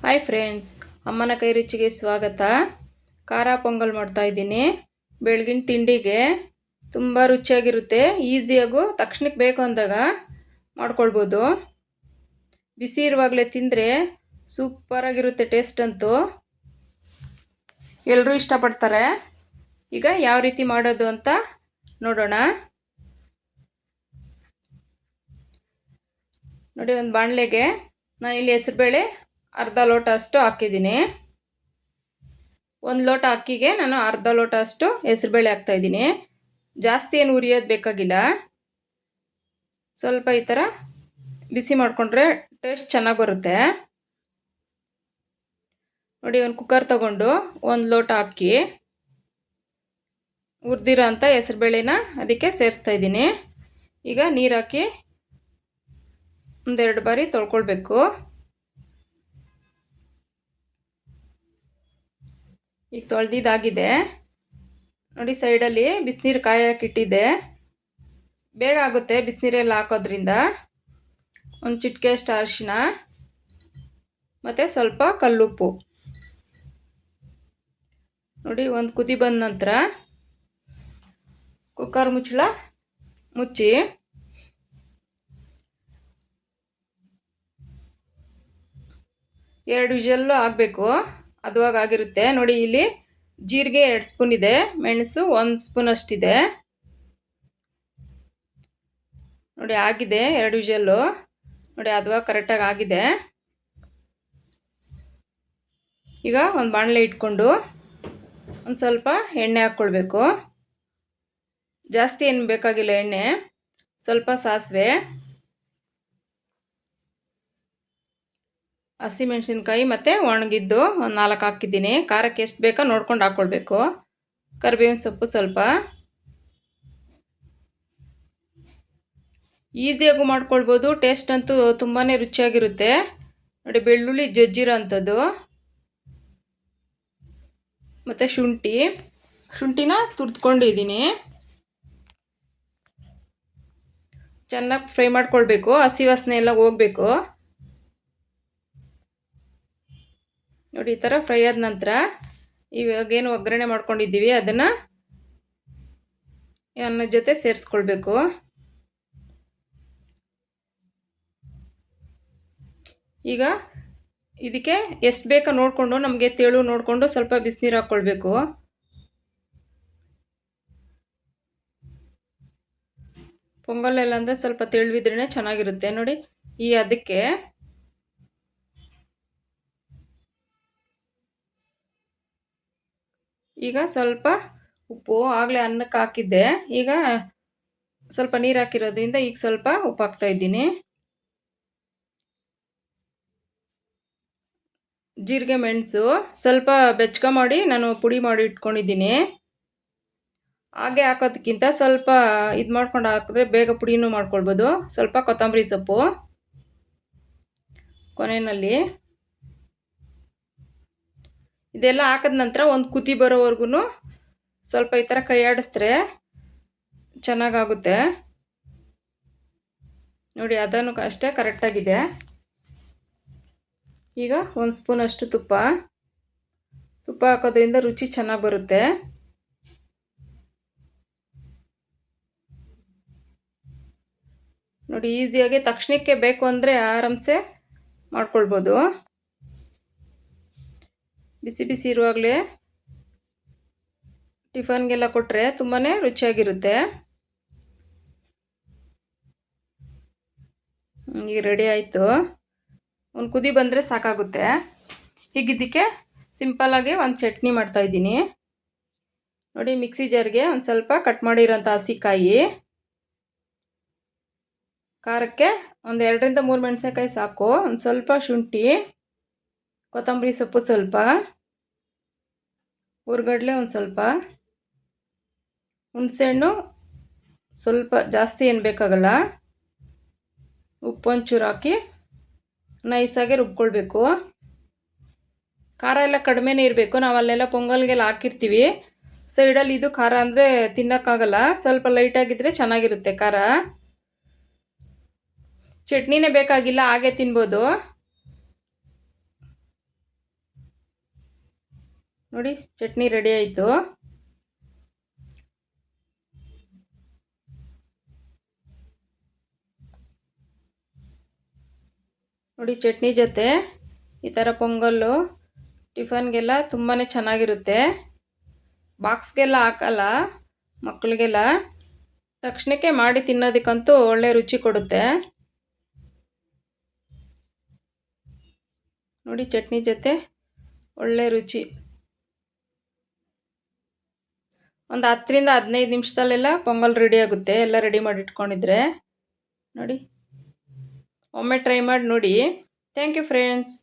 Hi friends, ಅಮ್ಮನ ಕೈ ರುಚಿಗೆ ಸ್ವಾಗತ. ಖಾರ ಪೊಂಗಲ್ ಮಾಡ್ತಾಯಿದ್ದೀನಿ. ಬೆಳಗಿನ ತಿಂಡಿಗೆ ತುಂಬ ರುಚಿಯಾಗಿರುತ್ತೆ. ಈಸಿಯಾಗೂ ತಕ್ಷಣಕ್ಕೆ ಬೇಕು ಅಂದಾಗ ಮಾಡ್ಕೊಳ್ಬೋದು. ಬಿಸಿ ಇರುವಾಗಲೇ ತಿಂದರೆ ಸೂಪರಾಗಿರುತ್ತೆ. ಟೇಸ್ಟ್ ಅಂತೂ ಎಲ್ಲರೂ ಇಷ್ಟಪಡ್ತಾರೆ. ಈಗ ಯಾವ ರೀತಿ ಮಾಡೋದು ಅಂತ ನೋಡೋಣ. ನೋಡಿ, ಒಂದು ಬಾಣಲೆಗೆ ನಾನಿಲ್ಲಿ ಹೆಸರುಬೇಳೆ ಅರ್ಧ ಲೋಟ ಅಷ್ಟು ಹಾಕಿದ್ದೀನಿ. 1 ಲೋಟ ಅಕ್ಕಿಗೆ ನಾನು ಅರ್ಧ ಲೋಟ ಅಷ್ಟು ಹೆಸರುಬೇಳೆ ಹಾಕ್ತಾಯಿದ್ದೀನಿ. ಜಾಸ್ತಿ ಏನು ಉರಿಯೋದು ಬೇಕಾಗಿಲ್ಲ. ಸ್ವಲ್ಪ ಈ ಥರ ಬಿಸಿ ಮಾಡಿಕೊಂಡ್ರೆ ಟೇಸ್ಟ್ ಚೆನ್ನಾಗಿ ಬರುತ್ತೆ. ನೋಡಿ, ಒಂದು ಕುಕ್ಕರ್ ತಗೊಂಡು 1 ಲೋಟ ಅಕ್ಕಿ, ಹುರಿದಿರೋ ಅಂಥ ಹೆಸರುಬೇಳೆನ ಅದಕ್ಕೆ ಸೇರಿಸ್ತಾಯಿದ್ದೀನಿ. ಈಗ ನೀರು ಹಾಕಿ 1-2 ಬಾರಿ ತೊಳ್ಕೊಳ್ಬೇಕು. ಈಗ ತೊಳೆದಿದ್ದಾಗಿದೆ. ನೋಡಿ, ಸೈಡಲ್ಲಿ ಬಿಸಿನೀರು ಕಾಯಕ್ಕಿಟ್ಟಿದ್ದೆ. ಬೇಗ ಆಗುತ್ತೆ ಬಿಸಿನೀರೆಲ್ಲ ಹಾಕೋದ್ರಿಂದ. ಒಂದು ಚಿಟಿಕೆ ಅಷ್ಟು ಅರಿಶಿನ ಮತ್ತು ಸ್ವಲ್ಪ ಕಲ್ಲುಪ್ಪು. ನೋಡಿ, ಒಂದು ಕುದಿ ಬಂದ ನಂತರ ಕುಕ್ಕರ್ ಮುಚ್ಚಳ ಮುಚ್ಚಿ ಎರಡು ವಿಷಲ್ಲು ಆಗಬೇಕು. ಅದುವಾಗ ಆಗಿರುತ್ತೆ. ನೋಡಿ, ಇಲ್ಲಿ ಜೀರಿಗೆ 2 ಸ್ಪೂನ್ ಇದೆ, ಮೆಣಸು 1 ಸ್ಪೂನ್ ಅಷ್ಟಿದೆ. ನೋಡಿ, ಆಗಿದೆ 2 ವಿಷಲ್ಲು. ನೋಡಿ, ಅದುವಾಗ ಕರೆಕ್ಟಾಗಿ ಆಗಿದೆ. ಈಗ ಒಂದು ಬಾಣಲೆ ಇಟ್ಕೊಂಡು ಒಂದು ಸ್ವಲ್ಪ ಎಣ್ಣೆ ಹಾಕ್ಕೊಳ್ಬೇಕು. ಜಾಸ್ತಿ ಏನು ಬೇಕಾಗಿಲ್ಲ ಎಣ್ಣೆ. ಸ್ವಲ್ಪ ಸಾಸಿವೆ, ಹಸಿಮೆಣಸಿನ್ಕಾಯಿ ಮತ್ತು ಒಣಗಿದ್ದು ಒಂದು 4 ಹಾಕಿದ್ದೀನಿ. ಖಾರಕ್ಕೆ ಎಷ್ಟು ಬೇಕೋ ನೋಡ್ಕೊಂಡು ಹಾಕ್ಕೊಳ್ಬೇಕು. ಕರಿಬೇವಿನ ಸೊಪ್ಪು ಸ್ವಲ್ಪ. ಈಸಿಯಾಗೂ ಮಾಡ್ಕೊಳ್ಬೋದು. ಟೇಸ್ಟ್ ಅಂತೂ ತುಂಬಾ ರುಚಿಯಾಗಿರುತ್ತೆ. ನೋಡಿ, ಬೆಳ್ಳುಳ್ಳಿ ಜಜ್ಜಿರೋ ಅಂಥದ್ದು ಮತ್ತು ಶುಂಠಿನ ತುರಿದ್ಕೊಂಡಿದ್ದೀನಿ. ಚೆನ್ನಾಗಿ ಫ್ರೈ ಮಾಡ್ಕೊಳ್ಬೇಕು. ಹಸಿ ವಾಸನೆ ಎಲ್ಲ ಹೋಗಬೇಕು. ನೋಡಿ, ಈ ಥರ ಫ್ರೈ ಆದ ನಂತರ ಇವಾಗೇನು ಒಗ್ಗರಣೆ ಮಾಡ್ಕೊಂಡಿದ್ದೀವಿ ಅದನ್ನು ಅನ್ನದ ಜೊತೆ ಸೇರಿಸ್ಕೊಳ್ಬೇಕು. ಈಗ ಇದಕ್ಕೆ ಎಷ್ಟು ಬೇಕೋ ನೋಡಿಕೊಂಡು, ನಮಗೆ ತೆಳು ನೋಡಿಕೊಂಡು ಸ್ವಲ್ಪ ಬಿಸಿನೀರು ಹಾಕ್ಕೊಳ್ಬೇಕು. ಪೊಂಗಲ್ ಎಲ್ಲ ಅಂದರೆ ಸ್ವಲ್ಪ ತೆಳುವಿದ್ರೇ ಚೆನ್ನಾಗಿರುತ್ತೆ. ನೋಡಿ, ಅದಕ್ಕೆ ಈಗ ಸ್ವಲ್ಪ ಉಪ್ಪು ಆಗಲೇ ಅನ್ನಕ್ಕೆ ಹಾಕಿದ್ದೆ. ಈಗ ಸ್ವಲ್ಪ ನೀರು ಹಾಕಿರೋದ್ರಿಂದ ಈಗ ಸ್ವಲ್ಪ ಉಪ್ಪು ಹಾಕ್ತಾಯಿದ್ದೀನಿ. ಜೀರಿಗೆ ಮೆಣಸು ಸ್ವಲ್ಪ ಬೆಚ್ಚಗ ಮಾಡಿ ನಾನು ಪುಡಿ ಮಾಡಿ ಇಟ್ಕೊಂಡಿದ್ದೀನಿ. ಹಾಗೆ ಹಾಕೋದಕ್ಕಿಂತ ಸ್ವಲ್ಪ ಇದು ಮಾಡ್ಕೊಂಡು ಹಾಕಿದ್ರೆ ಬೇಗ ಪುಡಿನೂ ಮಾಡ್ಕೊಳ್ಬೋದು. ಸ್ವಲ್ಪ ಕೊತ್ತಂಬರಿ ಸೊಪ್ಪು ಕೊನೆಯಲ್ಲಿ. ಇದೆಲ್ಲ ಹಾಕಿದ ನಂತರ ಒಂದು ಕುದಿ ಬರೋವರೆಗೂ ಸ್ವಲ್ಪ ಈ ಥರ ಕೈ ಆಡಿಸಿದ್ರೆ ಚೆನ್ನಾಗಾಗುತ್ತೆ. ನೋಡಿ, ಅದನ್ನು ಅಷ್ಟೇ ಕರೆಕ್ಟಾಗಿದೆ. ಈಗ 1 ಸ್ಪೂನ್ ಅಷ್ಟು ತುಪ್ಪ ಹಾಕೋದ್ರಿಂದ ರುಚಿ ಚೆನ್ನಾಗಿ ಬರುತ್ತೆ. ನೋಡಿ, ಈಸಿಯಾಗಿ ತಕ್ಷಣಕ್ಕೆ ಬೇಕು ಅಂದರೆ ಆರಾಮ್ಸೆ ಮಾಡ್ಕೊಳ್ಬೋದು. ಬಿಸಿ ಬಿಸಿ ಇರುವಾಗಲೇ ಟಿಫನ್ಗೆಲ್ಲ ಕೊಟ್ಟರೆ ತುಂಬಾ ರುಚಿಯಾಗಿರುತ್ತೆ. ಈಗ ರೆಡಿ ಆಯಿತು. ಒಂದು ಕುದಿ ಬಂದರೆ ಸಾಕಾಗುತ್ತೆ. ಈಗ ಇದಕ್ಕೆ ಸಿಂಪಲ್ಲಾಗಿ ಒಂದು ಚಟ್ನಿ ಮಾಡ್ತಾಯಿದ್ದೀನಿ. ನೋಡಿ, ಮಿಕ್ಸಿ ಜಾರ್ಗೆ ಒಂದು ಸ್ವಲ್ಪ ಕಟ್ ಮಾಡಿರೋಂಥ ಹಸಿಕಾಯಿ, ಖಾರಕ್ಕೆ ಒಂದು 2ರಿಂದ 3 ಮೆಣಸಿನಕಾಯಿ ಸಾಕು, ಒಂದು ಸ್ವಲ್ಪ ಶುಂಠಿ, ಕೊತ್ತಂಬರಿ ಸೊಪ್ಪು ಸ್ವಲ್ಪ, ಹುರ್ಗಡ್ಲೆ ಒಂದು ಸ್ವಲ್ಪ, ಹುಣಸೆಹಣ್ಣು ಸ್ವಲ್ಪ, ಜಾಸ್ತಿ ಏನು ಬೇಕಾಗಲ್ಲ, ಉಪ್ಪು ಒಂಚೂರು ಹಾಕಿ ನೈಸಾಗಿ ರುಬ್ಕೊಳ್ಬೇಕು. ಖಾರ ಎಲ್ಲ ಕಡಿಮೆನೇ ಇರಬೇಕು. ನಾವು ಅಲ್ಲೆಲ್ಲ ಪೊಂಗಲ್ಗೆಲ್ಲ ಹಾಕಿರ್ತೀವಿ. ಸೈಡಲ್ಲಿ ಇದು ಖಾರ ಅಂದರೆ ತಿನ್ನೋಕ್ಕಾಗಲ್ಲ. ಸ್ವಲ್ಪ ಲೈಟಾಗಿದ್ದರೆ ಚೆನ್ನಾಗಿರುತ್ತೆ ಖಾರ. ಚಟ್ನಿನೇ ಬೇಕಾಗಿಲ್ಲ, ಹಾಗೆ ತಿನ್ಬೋದು. ನೋಡಿ ಚಟ್ನಿ ರೆಡಿ ಆಯಿತು. ನೋಡಿ ಚಟ್ನಿ ಜೊತೆ ಈ ಥರ ಪೊಂಗಲ್ಲು ಟಿಫನ್ಗೆಲ್ಲ ತುಂಬಾ ಚೆನ್ನಾಗಿರುತ್ತೆ. ಬಾಕ್ಸ್ಗೆಲ್ಲ ಹಾಕಲ್ಲ ಮಕ್ಕಳಿಗೆಲ್ಲ, ತಕ್ಷಣಕ್ಕೆ ಮಾಡಿ ತಿನ್ನೋದಕ್ಕಂತೂ ಒಳ್ಳೆ ರುಚಿ ಕೊಡುತ್ತೆ. ನೋಡಿ ಚಟ್ನಿ ಜೊತೆ ಒಳ್ಳೆ ರುಚಿ. ಒಂದು 10ರಿಂದ 15 ನಿಮಿಷದಲ್ಲೆಲ್ಲ ಪೊಂಗಲ್ ರೆಡಿ ಆಗುತ್ತೆ, ಎಲ್ಲ ರೆಡಿ ಮಾಡಿ ಇಟ್ಕೊಂಡಿದ್ರೆ. ನೋಡಿ ಒಮ್ಮೆ ಟ್ರೈ ಮಾಡಿ ನೋಡಿ. Thank you friends.